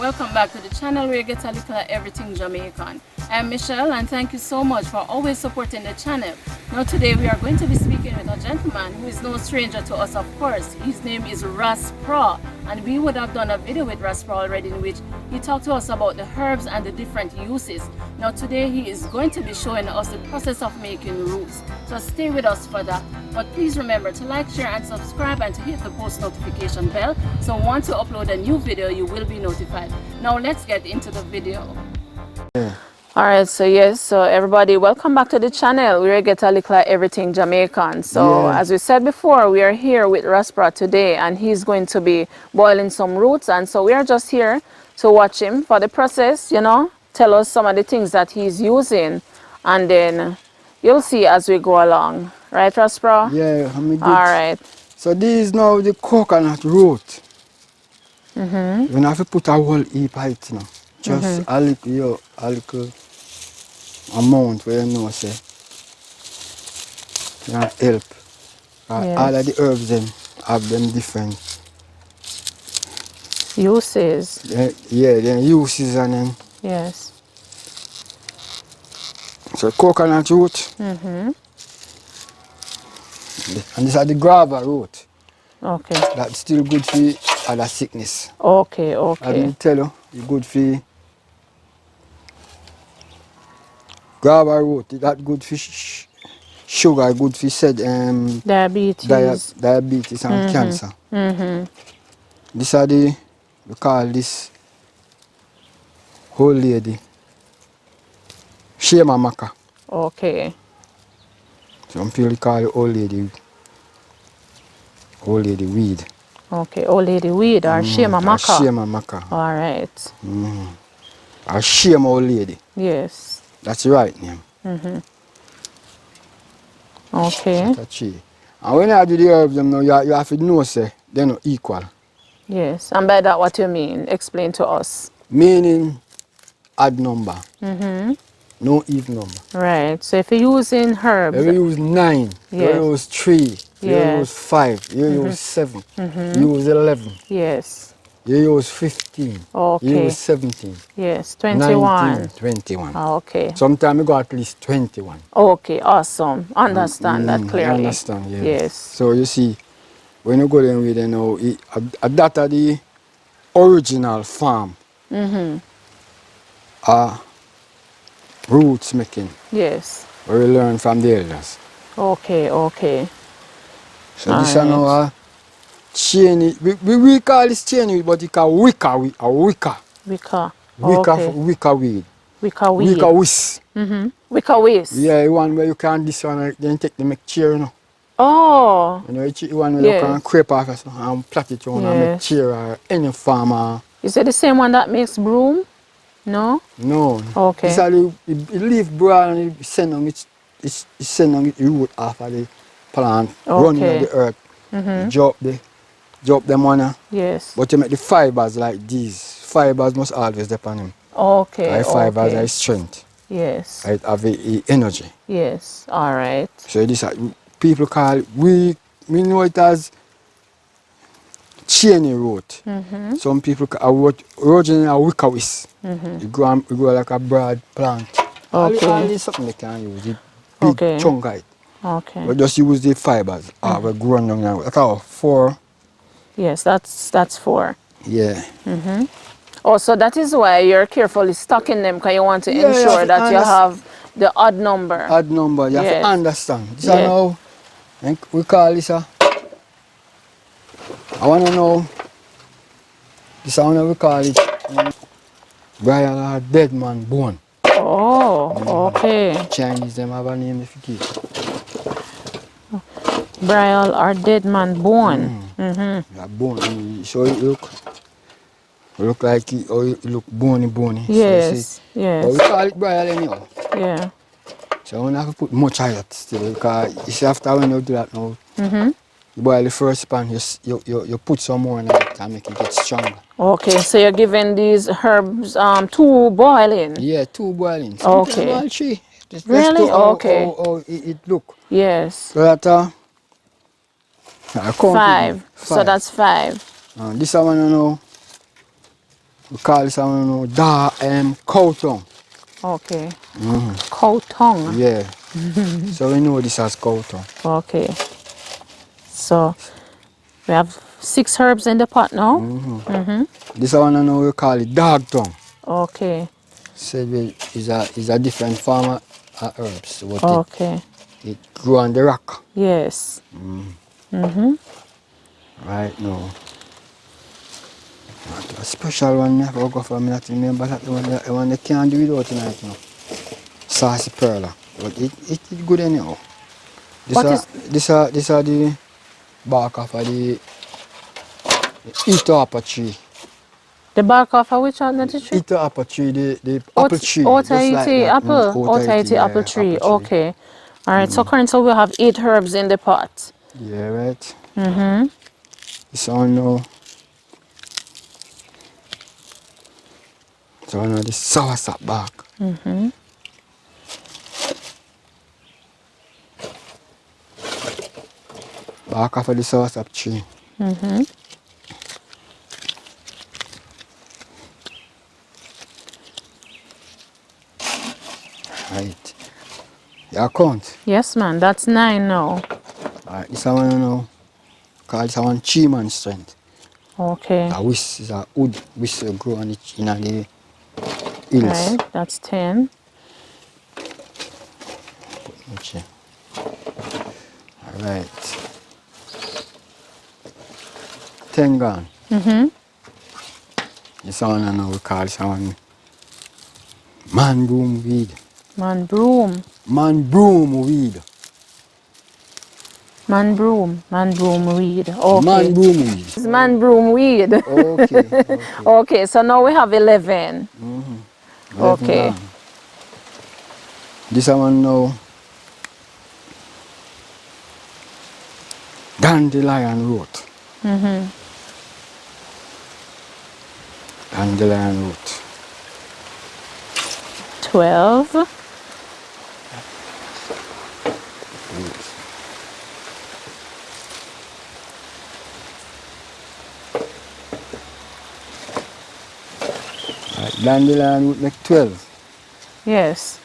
Welcome back to the channel where you get a little of everything Jamaican. I'm Michelle and thank you so much for always supporting the channel. Now today we are going to be speaking with a gentleman who is no stranger to us, of course. His name is Ras Praw, and we would have done a video with Ras Praw already in which he talked to us about the herbs and the different uses. Now today he is going to be showing us the process of making roots. So stay with us for that. But please remember to like, share and subscribe and to hit the post notification bell. So once you upload a new video, you will be notified. Now let's get into the video. Yeah. Alright, so yes, so everybody, welcome back to the channel. We get a little of everything Jamaican. So as we said before, we are here with Ras Praw today and he's going to be boiling some roots, and so we are just here to watch him for the process, you know, tell us some of the things that he's using, and then you'll see as we go along. Right, Ras Praw? Yeah, I mean good. Alright. So this is now the coconut root. You have to put a whole heap of it now. Just a little amount where you know say can help. All of the herbs them have them different Uses. yeah, then uses and then Yes. so coconut root. And these are the guava root. Okay. That's still good for other sickness. Okay, I okay. will tell you, it's good for guava root. That good for sugar, good for said Diabetes. diabetes and cancer. These are the, we call this old lady shema maca. Okay. Some people call it old lady weed. Okay, old lady weed or shema maca. Shema maca. All right. Or shema old lady. Yes. That's the right name. Okay. That's tree. And when you do the herbs, them now, you have to know say they're not equal. Yes. And by that, what you mean? Explain to us. Meaning odd number. No even number. Right. So if you're using herbs. You use 9, Yes. you use 3, you use 5, you use 7, you use 11, Yes. you use 15, Okay. you use 17, Yes. 21. 19, 21. Okay. Sometimes you got at least 21. Okay. Awesome. Understand that clearly. I understand, yeah. Yes. So you see, when you go there with you know, that are the original farm. Roots making. Yes. Where we learn from the elders. Okay. Okay. So this is now a chain. We call this chain, but it called wicca weed. Wicca. Okay. Wicca weed. Wicca weed. Wicca whisk. Wicca whisk. Yeah, the one where you can this one, then take the make chair, you know. Oh. You know, the one where you can crepe off and plait it on and make chair or any farmer. Is it the same one that makes broom? No? No. Okay. This is the leaf brown and it send on it send on the root off of the plant, running on the earth. Drop them on. Yes. But you make the fibers like these. Fibers must always depend on him. Okay. The fibers are strength. Yes. It have a energy. Yes. All right. So this people call it, we know it as chainy root. Some people call it original wicca whisk. It grow like a broad plant. Okay. All this something they can use. It big chunk of it. Okay. But just use the fibers. We're growing down now. That's all 4. Yes, that's 4. Yeah. Oh, so that is why you're carefully stocking them, because you want to ensure that you have the odd number. Odd number. You have to understand. This is now, we call this I want to know, this is how we call it, burial or dead man bone. Oh, okay. Chinese, them have a name if you keep. Burial or dead man bone. Yeah, bone. So it look like it look bony. Yes, so yes. But we call it burial anyhow. Yeah. So I don't have to put much of that still, because you see after when you do that now, you boil the first pan, you put some more in it and make it get stronger. Okay, so you're giving these herbs 2 boiling? Yeah, 2 boiling. Okay. Boil 3. Really? Okay. How it look. Yes. So that 5. So that's 5. This one you know, We call this one, you know, cow tongue. Okay. Cow tongue. Yeah. So we know this as cow tongue. Okay. So we have 6 herbs in the pot now. This one I know we call it dog tongue. Okay. Said is a different form of herbs, but Okay. it grew on the rock. Yes. Right now. A special one I have to go for me not remember that the one they can't do without tonight now. Saucy perla. But it good anyhow. This are the bark of the eater apple tree. The bark of a which one tree? Eater apple tree, the apple tree. Just like Otaiti that. apple. Otaiti Yeah, apple tree. apple tree. Okay. Alright, so currently we have 8 herbs in the pot. Yeah, right. This one now. So now the soursop bark. Bark of the soursop tree. Right. You count? Yes, man. That's 9 now. Alright, this one now. Call this one tree man strength. Okay. A whisk is a wood whisk grow on it in the hills. Right. That's 10. Okay. Alright. 10 gone. This one I know we call this one man broom weed. Man broom. Man broom weed. Man broom. Man broom weed. Okay. Man broom weed. It's man broom weed. Okay. Okay, so now we have 11. 11 Okay. gone. This one now dandelion root. Dandelion root. 12. Right, dandelion root make 12. Yes.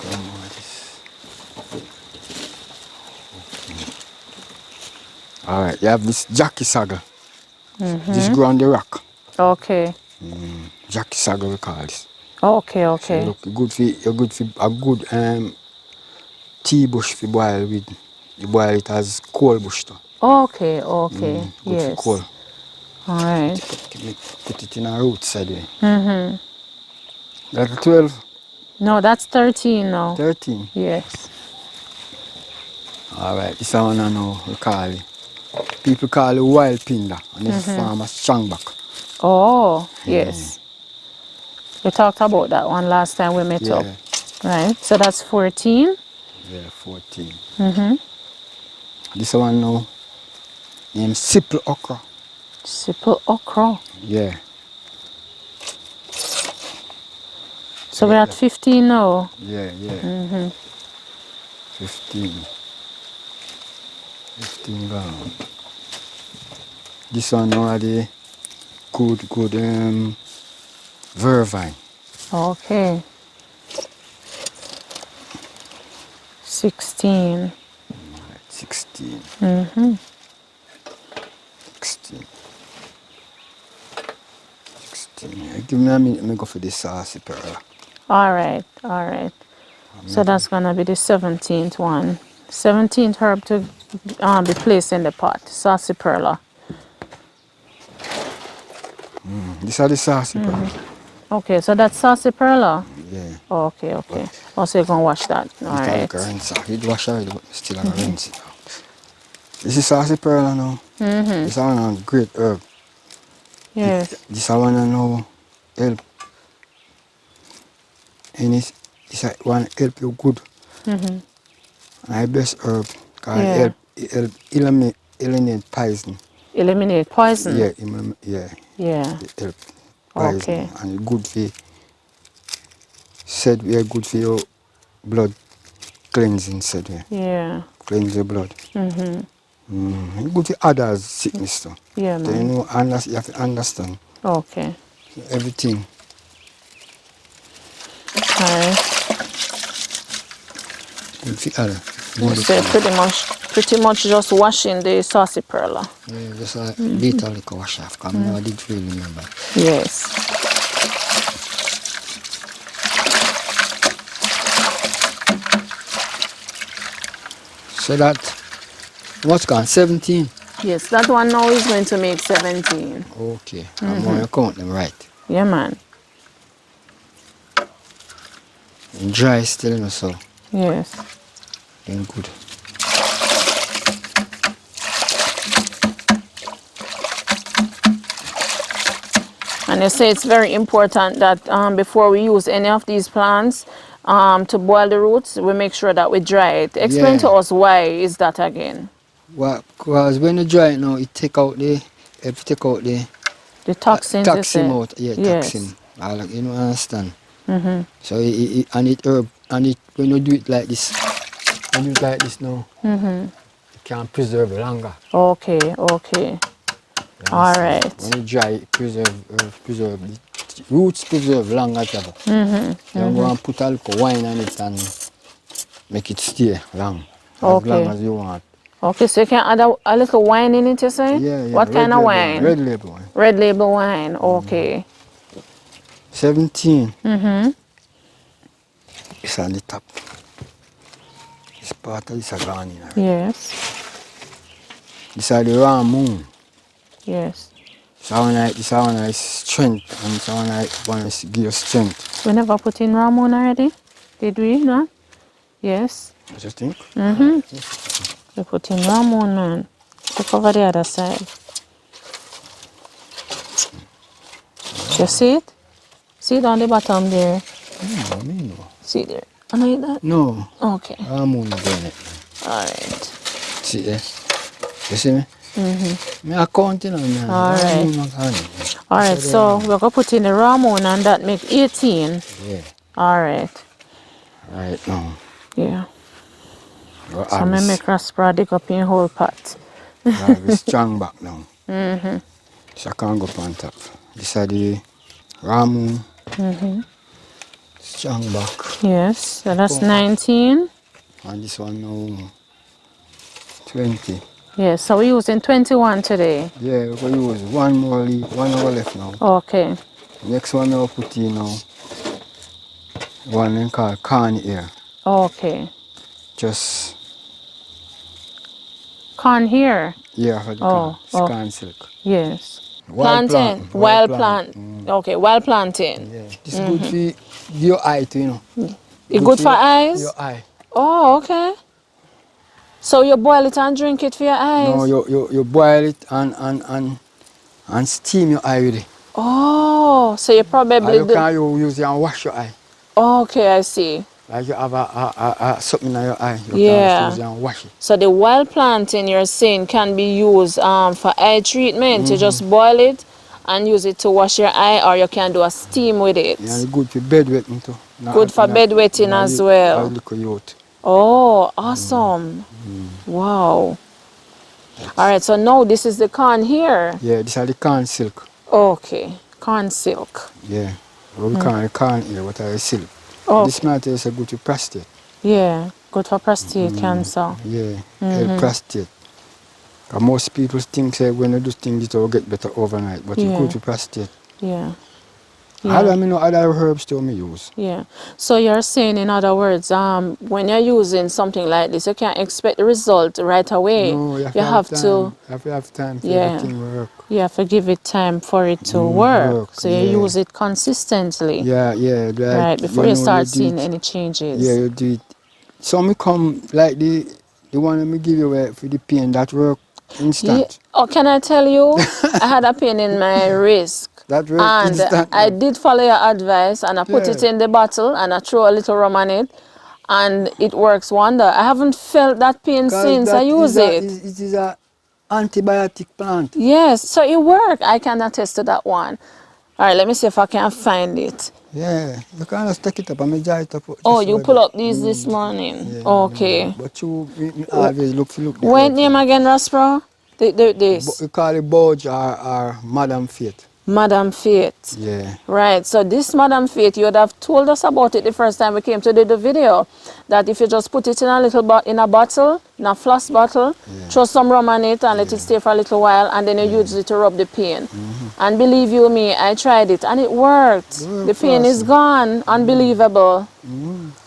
Come on, this. Alright, you have this Jackie Saga. This grow on the rock. Okay. Jackie Saga we call this. Okay, So okay. look good for a good tea bush for boil with. You boil it as coal bush too. Okay, okay. Good for Yes. coal. Alright. Put it in a root side way. That's 12, No, that's 13 now. 13. Yes. Alright, this one I know we call it. People call it wild pinder and this is farmer strongback. Oh, yes. We talked about that one last time we met up. Yeah. Right. So that's 14. Yeah, 14. This one now named Simple Okra. Simple okra. Yeah. So we're at 15 now. Yeah. 15. 15 gone. This one now are the good vervine. Okay. 16. 16. 16. 16. Give me a minute, let me go for this saucy pearl. Alright, alright. So that's gonna be the 17th one. 17th herb to be placed in the pot. Sarsaparilla. These are the saucy pearl. Okay, so that's sarsaparilla. Yeah. Okay, okay. Also, you're gonna wash that. It like Alright. a rinse out. You'd wash already, but still have to rinse it out. This is saucy pearl now. This one a great herb. Yes. This one I know help. And it's a one help you good. And the best herb because it help eliminate poison. Eliminate poison. Yeah, Yeah. it help poison. Okay. And good for said we are good for your blood cleansing said, yeah. Yeah. Cleanse the blood. Good for others sickness too. Yeah, So you man. know, you have to understand Okay. everything. Alright. Good for others. So pretty much just washing the saucy perla. Yeah, just a little like wash off, because I did really remember. Yes. So that, what's gone, 17? Yes, that one now is going to make 17. Okay, I'm going to count them right. Yeah, man. And dry still, you know, so Yes. then good. And you say it's very important that before we use any of these plants to boil the roots, we make sure that we dry it. Explain to us why is that again. Well, because when you dry it now, it take out the, The toxins, you toxin say? out, yeah, Yes. toxin. You know, understand. So and it herb, and it when you do it like this, now, it can preserve longer. Okay, okay. You All understand? right. When you dry it, preserve the roots preserve longer. You go and put a little wine on it and make it stay long, as long as you want. Okay, so you can add a little wine in it, you say? Yeah, yeah. What kind of wine? Red label wine. Red label wine, okay. 17. It's on the top. This part of this are gone in already. Yes, This are the raw moon. yes. This one is strength, and this one is give you strength. We never put in Ramon already? Did we, no? Yes. What you think? We put in Ramon, man. Look over the other side. You see it? See it on the bottom there? No, me no. See there? Like that? No. Okay. Raw moon doing it. Alright. See there? You see me? Me accounting on that. Alright. Alright, so we're going to put in the Ramon and that make 18. Yeah. Alright. Right now. Yeah. Your So I make Ras Praw dig up in whole pot. Have strong back now. So I can't go up on top. This are the ramu. Strong back. Yes, so that's 19. And this one now 20. Yes, so we're using 21 today. Yeah, we're going to use one more left now. Okay. Next one I'll put in now. One then called corn here. Okay. Just Corn here. yeah for the corn. It's corn silk. Yes. Wild Planting. plant. Wild plant. Okay, wild planting. Yeah. This good for your eye too, you know. It's good for eyes? Your eye. Oh, okay. So you boil it and drink it for your eyes? No, you boil it and steam your eye with it. Oh, so you probably Or you can use it and wash your eye. Okay, I see. Like you have a something in your eye. You can use it and wash it. So the wild planting you're saying can be used for eye treatment. You just boil it and use it to wash your eye, or you can do a steam with it. Yeah, it's good for bedwetting too. Good for bedwetting as well. Oh, awesome. Wow. Alright, so now this is the corn here. Yeah, this is the corn silk. Okay, corn silk. Yeah. We call it corn here, what are silk. Okay. This matter is good for prostate. Yeah, good for prostate cancer. Yeah, help prostate. And most people think say when you do things it will get better overnight, but it's good for prostate. Yeah. I don't know other herbs to me use. Yeah. So you're saying, in other words, when you're using something like this, you can't expect the result right away. No, you have to. You have to have time for everything to work. You have to give it time for it to work. So you use it consistently. Yeah, yeah. Like, right, before you start seeing any changes. Yeah, you do it. So me come like the one that me give you for the pain that work instant. Yeah. Oh, can I tell you? I had a pain in my wrist. That work and instant. I did follow your advice and I put it in the bottle and I throw a little rum on it and it works wonder. I haven't felt that pain since I use it. It is a antibiotic plant. Yes, so it worked. I can attest to that one. All right, let me see if I can find it. Yeah, you can just take it up and me jar it up. Oh, Just you over pull there. up these this morning. Yeah, Okay. but you me always look the What herb for name them. again, Ras Praw? This. We call it Bodge or Madam Faith. Madam Faith. Yeah. Right, so this Madam Faith, you would have told us about it the first time we came to do the video. That if you just put it in a little in a bottle, in a flask bottle, Yeah. throw some rum on it and let it Yeah. stay for a little while, and then you Yeah. use it to rub the pain. And believe you me, I tried it and it worked. Work The pain is fast. gone. Unbelievable.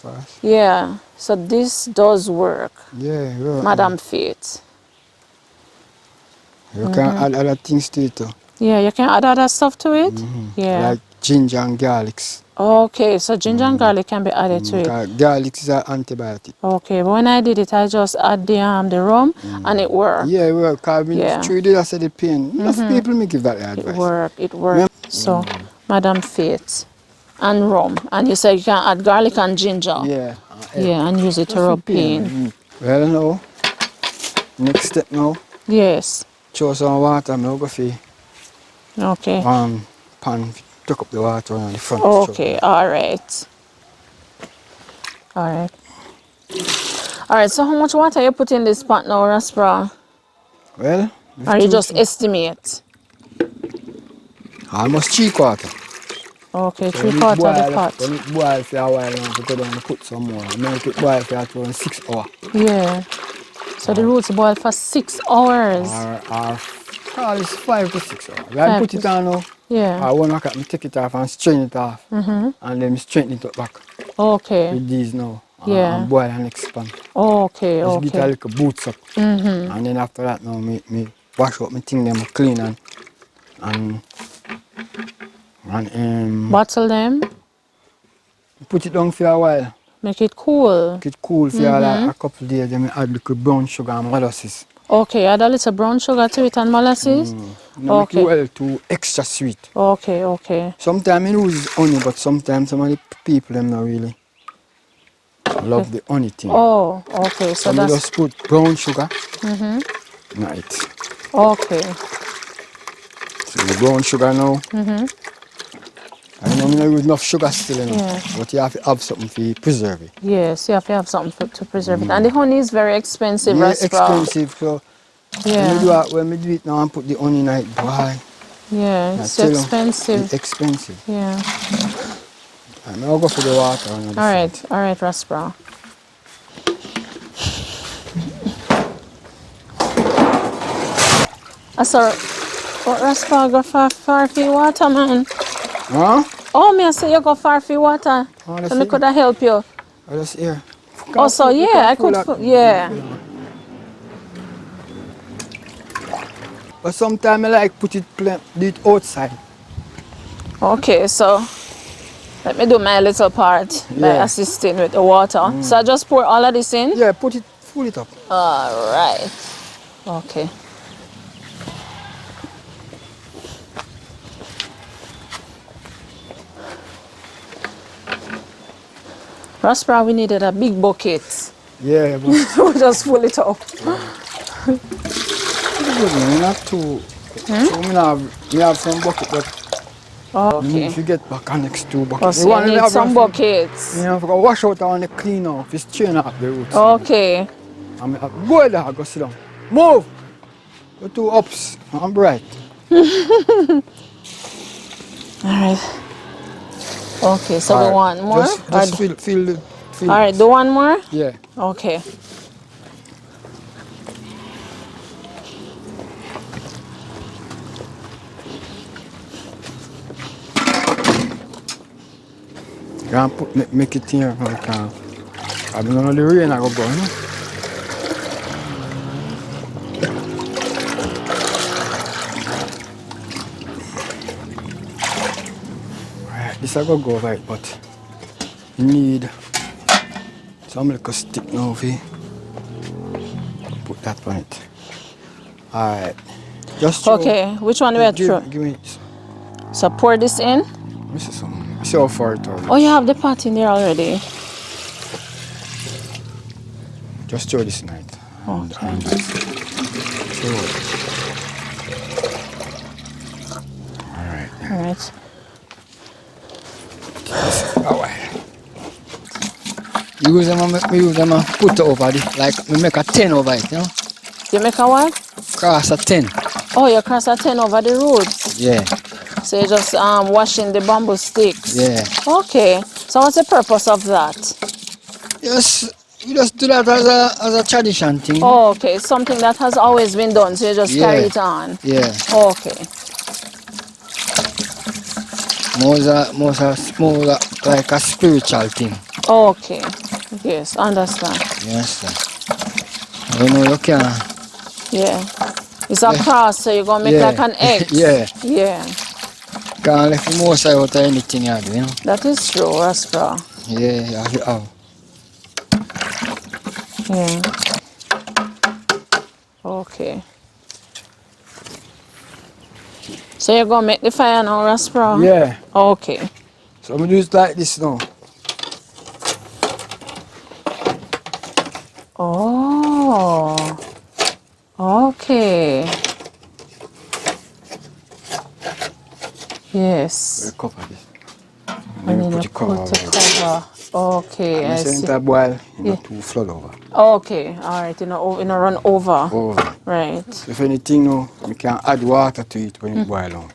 Fast. Yeah, so this does work. Yeah, work. Madam Faith. You can add other things to it too. Yeah, you can add other stuff to it? Yeah. Like ginger and garlics. Okay, so ginger and garlic can be added to it. Because garlic is an antibiotic. Okay, but when I did it, I just add the rum and it worked. Yeah, well, because when Yeah. through did I say the pain, enough people may give that It advice. worked, it worked. So, Madam Faith and rum. And you said you can add garlic and ginger. Yeah. Yeah, and use it to Just rub for pain. pain. Well, now, next step now, Yes. throw some water, I'm go for Okay. pan, tuck up the water on the front. Okay, all right. All right. All right, so how much water you put in this pot now, Ras Praw? Well, Or you just estimate? almost 3/4. Okay, So three quarter of the pot. when it boil for a while now, to go down and put some more. Make it boil for around 6 hours. Yeah. So the roots boil for 6 hours. Or call it 5 to 6 hours. When I 5 put it to on now, Yeah. I 1 o'clock, I take it off and strain it off. And then straighten it up back Okay. with these now. Yeah. And boil and expand. Okay, Just get a okay. little boots up. And then after that now, me wash up my thing them clean and Bottle them, put it down for a while. make it cool. Make it cool for like a couple of days. Then I add little brown sugar and molasses. Okay, add a little brown sugar to it and molasses? No, make it Okay. well too extra sweet. Okay, okay. Sometimes I use honey, but sometimes some of the people them not really love the honey thing. Oh, okay, so So I that's... just put brown sugar. Right. Okay. So the brown sugar now. I know I don't use enough sugar still, you know, Yeah. but you have to have something to preserve it. Yes, you have to have something to preserve it. And the honey is very expensive, Yeah, Ras Praw. expensive. So Yeah, when we do it now and put the honey in it, boy, yeah, I it's tell you, expensive. it's expensive. Yeah. And I'll go for the water. All right, Ras Praw. I saw what Ras Praw go far for water, man. Huh? Oh, me I say you go far for water. Oh, that's So me it. could have help you. I just here. Oh, so yeah, I could, yeah. But sometimes I like do it outside. Okay, so let me do my little part by Yeah. assisting with the water. So I just pour all of this in? Yeah, full it up. All right. Okay. Ras Praw, we needed a big bucket. Yeah, but We just full it up. it's good, man. Not too. So me have some bucket, but Okay. if you get back on next 2 buckets. Oh, so you need some buckets. You know, if I wash out, I want to clean off. It's strain off the roots. Okay. I'm go there, go sit down. Move! The 2 ups. I'm bright. All right. Okay, so we want more? Just fill All right, do one more? Yeah. Okay. You can make it here. Like, I don't know the rain I go go, you know? Right, this I go right, but you need some little stick now for put that on it. Alright. Just throw- Okay, which one do we have to throw? Give me So pour this in. this is some. See how far it is. Oh, you have the pot in there already. Just throw this in it. Okay. Throw it. Alright. All right. use them and put it over it, like we make a 10 over it, you know? You make a what? Cross a 10. Oh, you cross a 10 over the roots. Yeah. So you're just washing the bamboo sticks. Yeah. Okay. So what's the purpose of that? Yes, we just do that as a tradition thing. Oh, okay. Something that has always been done, so you just carry it on. Yeah. Okay. More like a spiritual thing. Okay. Yes, understand. Yes, sir. You know, you can. Yeah. It's a cross, so you're gonna make like an X. Yeah. Yeah. Can't let the most out of anything you do, you know? That is true, Ras Praw. Yeah, you have to have. Yeah. Okay. So you're gonna make the fire now, Ras Praw? Yeah. Okay. So we do it like this now. Oh. Okay. Yes. We cover this. I need put to the cover put the over it. cover. Okay, I And see. the boil, Yeah. to flood over. Okay, all right. You know, run over. Over. Right. So if anything now, we can add water to it when it boil down.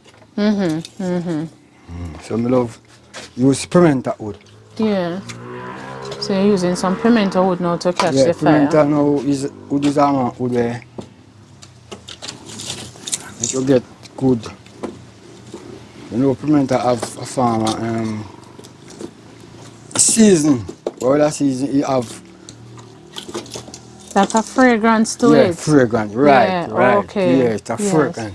So I love use pimento wood. Yeah. So you're using some pimento wood now to catch the Pimento fire. now is wood is a wood where it will get good. You know, pimento have a farmer season. All that season you have. Like a fragrance to Yeah, it. fragrant, right, Yeah, right. okay. Yeah, it's a Yes. fragrant.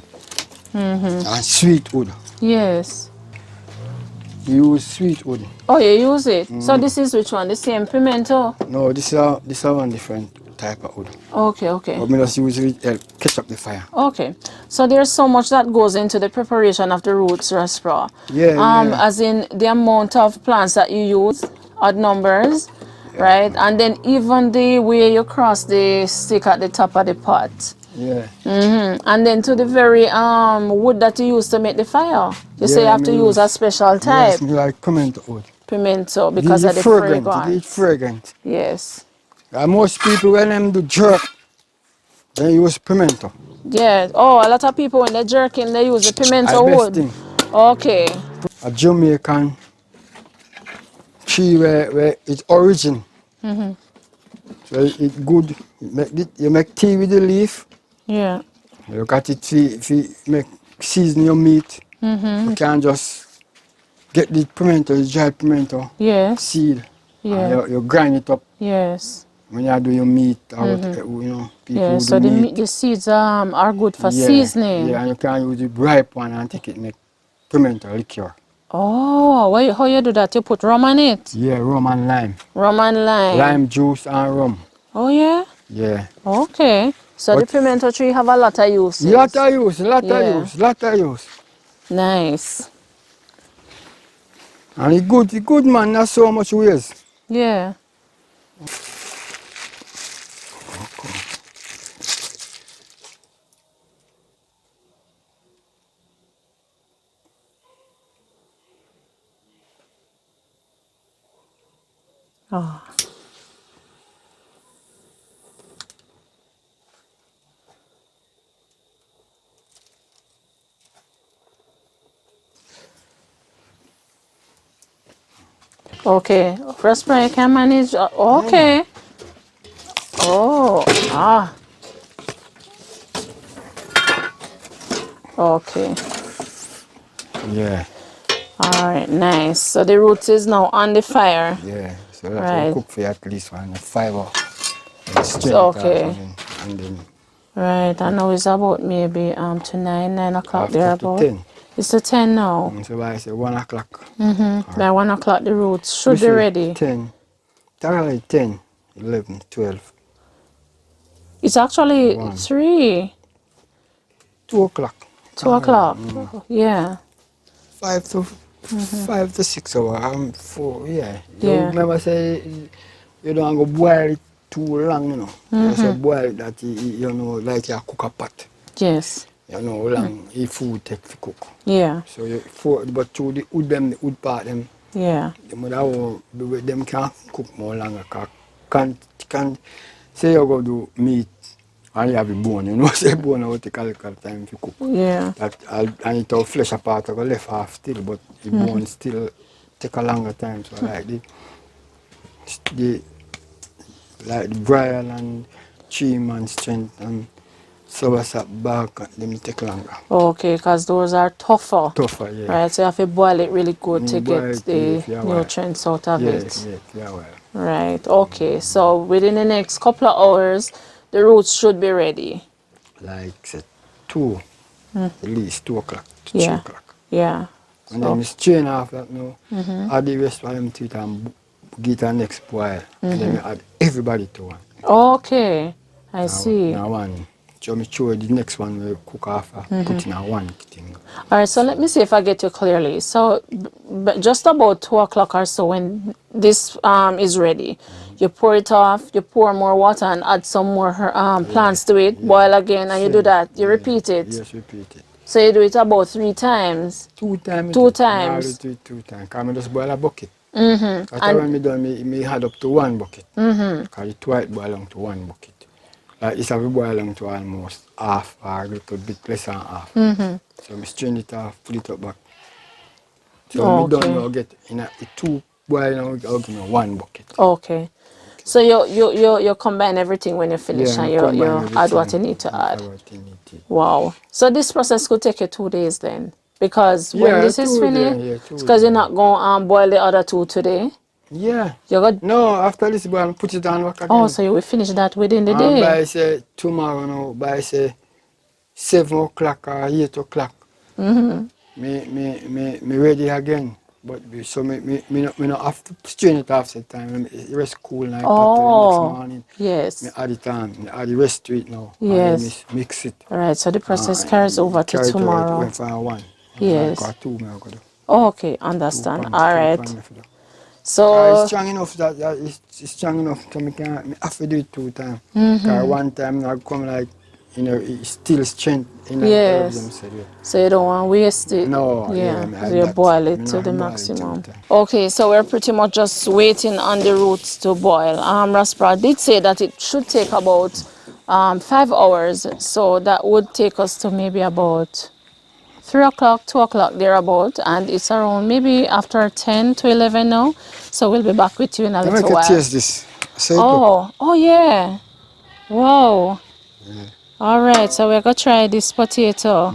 And sweet wood. Yes. You use sweet wood. Oh, you use it. So this is which one? The same pimento? No, this is one different type of wood. Okay, okay. But me just use it to catch up the fire. Okay. So there's so much that goes into the preparation of the roots, Ras Praw. Yeah. As in the amount of plants that you use, odd numbers, right? And then even the way you cross the stick at the top of the pot. Yeah. And then to the very wood that you use to make the fire. You say you have to use a special type. Yes, me like pimento wood. Pimento because of the fragrance. It's fragrant. Yes. And most people when them do jerk, they use pimento. Yeah. Oh, a lot of people when they're jerking, they use the pimento Best wood. thing. Okay. A Jamaican tree where it's origin. So it's good. You make tea with the leaf. Yeah. You got it if you make season your meat. You can just get the pimento, the dried pimento Yes. seed. Yeah. And you grind it up Yes. when you do your meat or whatever, you know, people Yeah. who So do the meat. the seeds are good for seasoning. Yeah, and you can use the ripe one and take it make pimento liqueur. Oh, how you do that? You put rum on it? Yeah, rum and lime. Rum and lime. Lime juice and rum. Oh yeah. Yeah. Okay. So the But- pimento tree have a lot of uses. Lot of Yeah. use. Nice. And it's good man, not so much waste. Yeah. Oh. Okay. Ras Praw, you can manage. Okay. Oh. Ah. Okay. Yeah. All right. Nice. So the roots is now on the fire. Yeah. So that Right. will cook for at least 5 hours. And strain it Okay. off and then Right. I know it's about maybe to 9 o'clock there after to about. 10. It's to 10 now. So I say 1 o'clock. By 1 o'clock the roots should be Say ready. 10. Target 10, 11, 12. It's actually One. 3, 2 o'clock. 2 o'clock. Yeah. 5 to 6 hours. 4, yeah. You Yeah. remember say you don't go boil it too long, you know. You say boil it that you know like you cook a pot. Yes. You know how long the food take to cook. Yeah. So but through the wood part them Yeah. Them can cook more longer. Can say you go do meat and you have a bone, you know, say bone will take a little time to cook. Yeah. And it all flesh apart will go left half still, but the bone still take a longer time. So like the bridle and 3 month strength and soursack back, them take longer. Okay, because those are tougher. Tougher, yeah. Right, so you have to boil it really good to Boil get it, yeah, the for a while. nutrients out of Yeah, it. yeah, for a while. Right, okay. So within the next couple of hours, the roots should be ready. Like say 2, at least 2 o'clock to 3 Yeah, o'clock. yeah. And So, then we strain off that now, add the rest of them to it and get our next boil. And then we add everybody to one. okay, I see. Now one. So me show you the next one we cook after, put in a one thing. All right, so let me see if I get you clearly. So, just about 2 o'clock or so, when this is ready, you pour it off, you pour more water and add some more plants to it, boil again, and you do that. You repeat it. Yes, repeat it. So you do it about 3 times. 2 times. 2 Now I times. do it 2 times. Because I just boil a bucket. After when me done, me add up to 1 bucket. Because it twice boil down to 1 bucket. Like this have boil down to almost half or a little bit less than half. So me strain it off, put it up back. So when me done, I'll get in a 2 boil now, I'll give me 1 bucket. Okay. So you combine everything when you finish, and you add what you need to add. Wow. So this process could take you 2 days then, because when this is finished, because you're not going to boil the other 2 today. Yeah. You got No, after this boil, put it on back again. Oh, so you will finish that within the And day. by say tomorrow now, by say 7 o'clock or 8 o'clock, me ready again. But so me not have to strain it off that time. It rest cool now. Oh, Next morning. yes. Me add it on. Me add the rest to it now. Yes. And then mix it. All right. So the process carries over to tomorrow. Went for 1. Yes. Like 2 me I go do. Okay, understand. All right. So So it's strong enough that it's strong enough so me have to do it 2 times. Because 1 time I come like, you know, it's still strength in the herbs them said, yeah. So you don't want to waste it. No, Yeah. So you boil it to the maximum. Okay, so we're pretty much just waiting on the roots to boil. Ras Praw did say that it should take about 5 hours. So that would take us to maybe about 3 o'clock, 2 o'clock thereabout, and it's around maybe after 10 to 11 now. So we'll be back with you in a little while. Taste this. Oh yeah. Wow. Yeah. All right, so we're going to try this potato.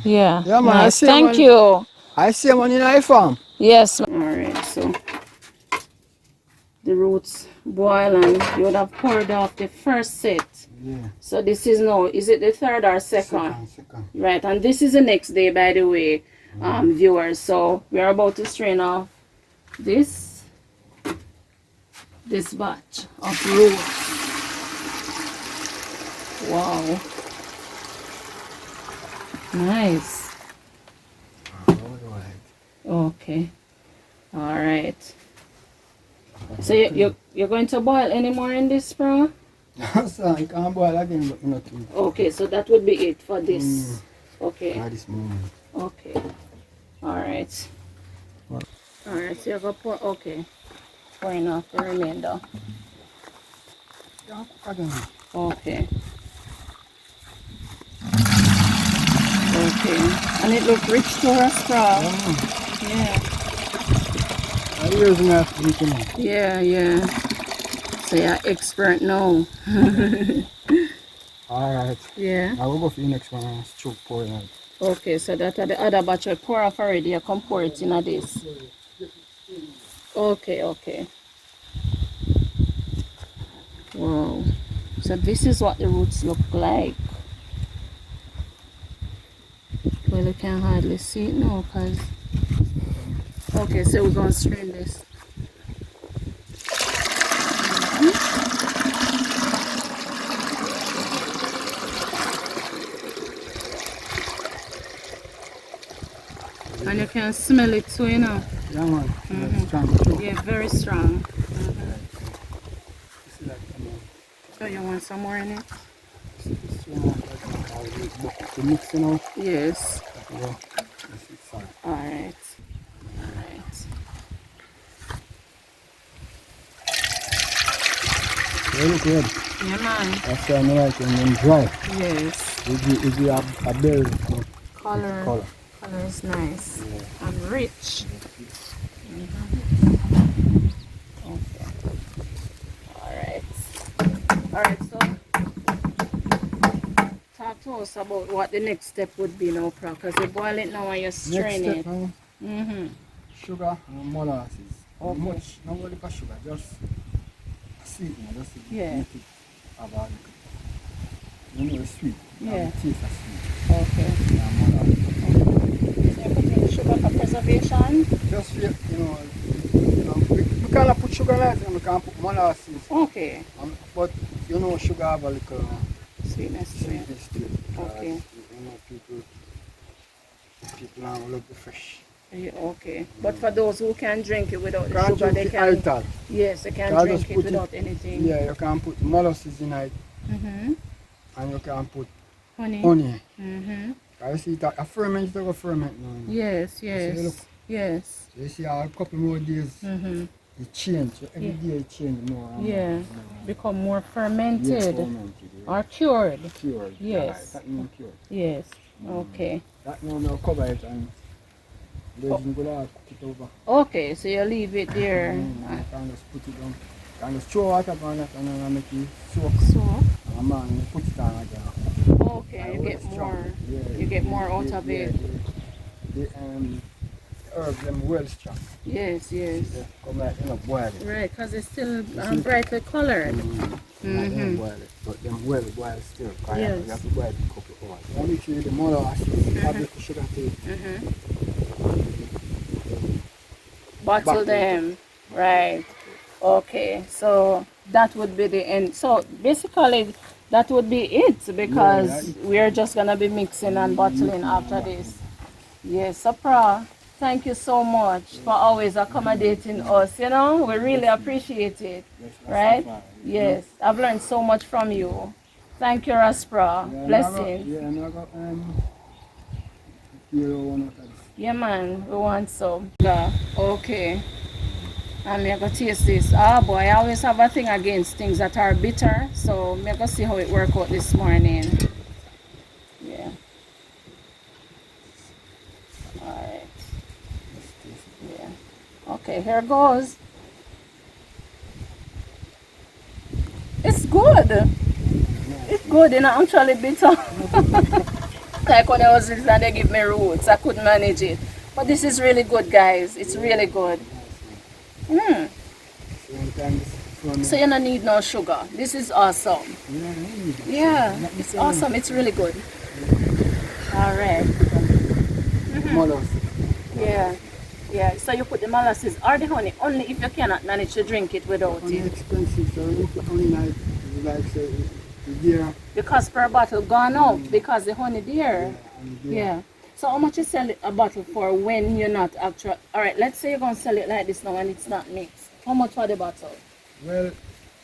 Yeah, Yeah, man, nice. Thank you. I see one in my farm. Yes. All right, so the roots boil and you would have poured off the first set. Yeah. So this is now, is it the third or second? Second. Right, and this is the next day, by the way, viewers. So we're about to strain off this batch of roots. Wow. Nice. Okay. All right. So you're going to boil any more in this, bro? So I can't boil again, but not too. Okay, so that would be it for this. Okay. This morning. Okay. All right. All right. So you're gonna pour. Okay. Pouring off the remainder. Okay. Okay. And it looks rich to Ras Praw. Yeah. Yeah. So you're expert now. Alright. Yeah. I will go for the next one and choke pouring out. Okay, so that are the other batch I pour off already. You can pour it in this. Okay. Wow. So this is what the roots look like. Well, you can hardly see it now because... Okay, so we're going to strain this. And you can smell it too, you know. Yeah, man. Strong too. Yeah, very strong. So you want some more in it? To mix, you know. Yes. Yeah. Alright. They look red. Yeah, man. That's why I like them dry. Yes. It be a berry Color. color. Color is nice Yeah. and rich. Okay. Alright. Alright, so talk to us about what the next step would be now, Praw, because you boil it now and you strain Next it. step now, Mm-hmm. sugar and molasses. Okay. Much, not only for sugar, just sweetener, just to Yeah. make it have a little, you know, sweet. Yeah. Taste of sweet. Okay. And molasses. So you put in the sugar for preservation? Just for, we can't put sugar like that, we can't put molasses. Okay. But you know, sugar have a little Sweetness to it. sweetness to it. Okay. You know, people now love the fresh. Yeah, okay. But for those who can drink it without the Can't sugar, drink they it can. alcohol. Yes, they can Can't drink just it put without anything. Yeah, you can put molasses in it Mm-hmm. and you can put Honey. honey. Mm-hmm. You see that a ferment is a ferment now. Yes, See, look. yes. Yes. You see a couple more days Mm-hmm. it change. So every Yeah. day it change more and Yeah. more. Become more Yeah, fermented fermented. Yeah. or cured. Cured. Yes. That means cured. Yes. Okay. That now cover it and then go cook it over. Okay, so you leave it there. You can just put it down. You can just throw water on it and then make it soak. So, And man, you put it on again. okay, you get more. Yeah, You get more out of it. The herbs them well strong. Yes, yes. Yeah, come like boil it. Right, because it's still brightly colored. Mm-hmm. Boil it, but them well boil still. Cause Yes. you have to boil it a couple hours. You make sure the molasses have the sugar to it. Mm-hmm. Bottle them. Right. Okay, so that would be the end. So basically, that would be it because we're just gonna be mixing and bottling after this. Yes, Praw, thank you so much for always accommodating us. You know, we really appreciate it. Right? Yes, I've learned so much from you. Thank you, Ras Praw. Blessings. Yeah, and I got one of those. Yeah, man, we want some. Yeah, okay. And I'm going to taste this. Ah, boy, I always have a thing against things that are bitter. So I'm going to see how it works out this morning. Yeah. Alright. Yeah. Okay, here goes. It's good. It's good, you know, actually bitter. Like when I was little and they give me roots, I couldn't manage it. But this is really good, guys. It's really good. So you don't need no sugar. This is awesome. Yeah, it's awesome. It's really good. All right. Molasses. Yeah. Yeah. So you put the molasses or the honey only if you cannot manage to drink it without Honey it. expensive, so you put honey like say the deer. Because per bottle gone out because the honey there. Yeah. So how much you sell a bottle for when you're not actually? All right. Let's say you're gonna sell it like this now and it's not mixed. How much for the bottle? Well,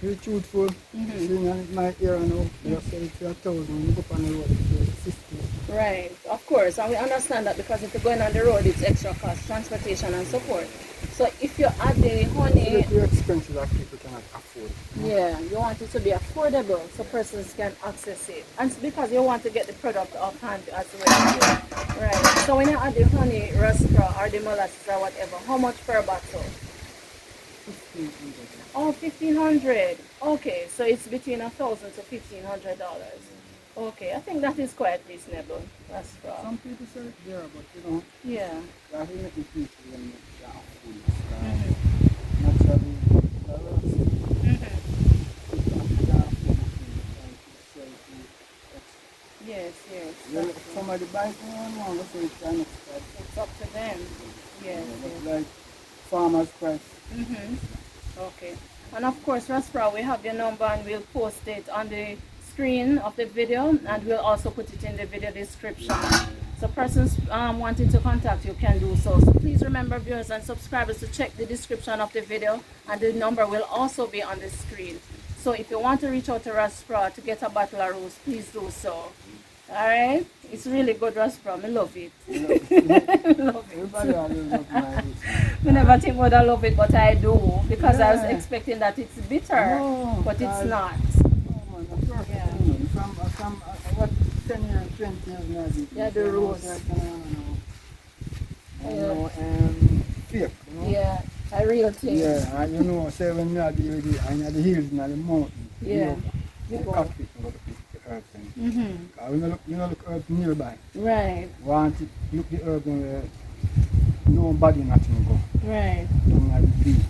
to be truthful, seeing my ear now, you sell it for 1,000, you go on the road for 50. Right, of course, and we understand that because if you're going on the road, it's extra cost, transportation and support. So if you add the honey, It's too expensive that people cannot afford. yeah, you want it to be affordable so persons can access it. And it's because you want to get the product off hand as well. Right, so when you add the honey, Ras Praw or the molasses or whatever, how much per bottle? 1,500. Oh, 1,500. Okay, so it's between $1,000 to $1,500. Okay, I think that is quite reasonable. That's right. Some people say it's there, but you know, Yeah. that will make the people when they are full. Naturally, the rest, Yes, yes. well, if somebody buys one, let's say it's kind of price. It's up to them. Yes, But yes. like farmer's price. Okay. And of course, Ras Praw, we have your number and we'll post it on the screen of the video and we'll also put it in the video description. So persons wanting to contact you can do so. So please remember, viewers and subscribers, to check the description of the video and the number will also be on the screen. So if you want to reach out to Ras Praw to get a bottle of rose, please do so. Alright? It's really good Ras Praw. I love it. Love it. Everybody always love my I never think would I love it, but I do. Because I was Yeah. expecting that it's bitter. No, but it's not. Oh, man, that's perfect. Yeah. From what 10 years, 20 years now. Yeah, the rose. Fake, you know? Yeah, a real thing. Yeah, and you know, say when you are the hills and the mountain, Yeah. you You cut go. it and go to pick the herb thing. Mm-hmm. You know, look herb nearby. Right, Want it, look the herb where nobody nothing go. right, Don't have the deep.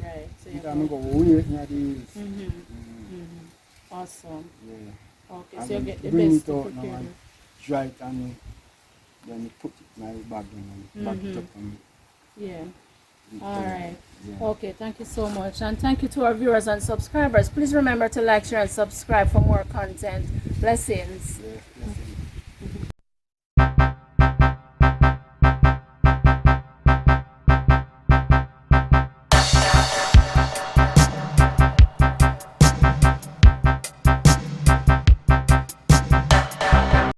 right. So you Sometimes go way in the hills. Awesome. Yeah. Okay, And so you then get the bring best it to out now prepare. and dry it and then you put it in the bag and bag it up and Yeah. eat All it. right. Yeah. Okay, thank you so much. And thank you to our viewers and subscribers. Please remember to like, share, and subscribe for more content. Blessings. Yes, yes.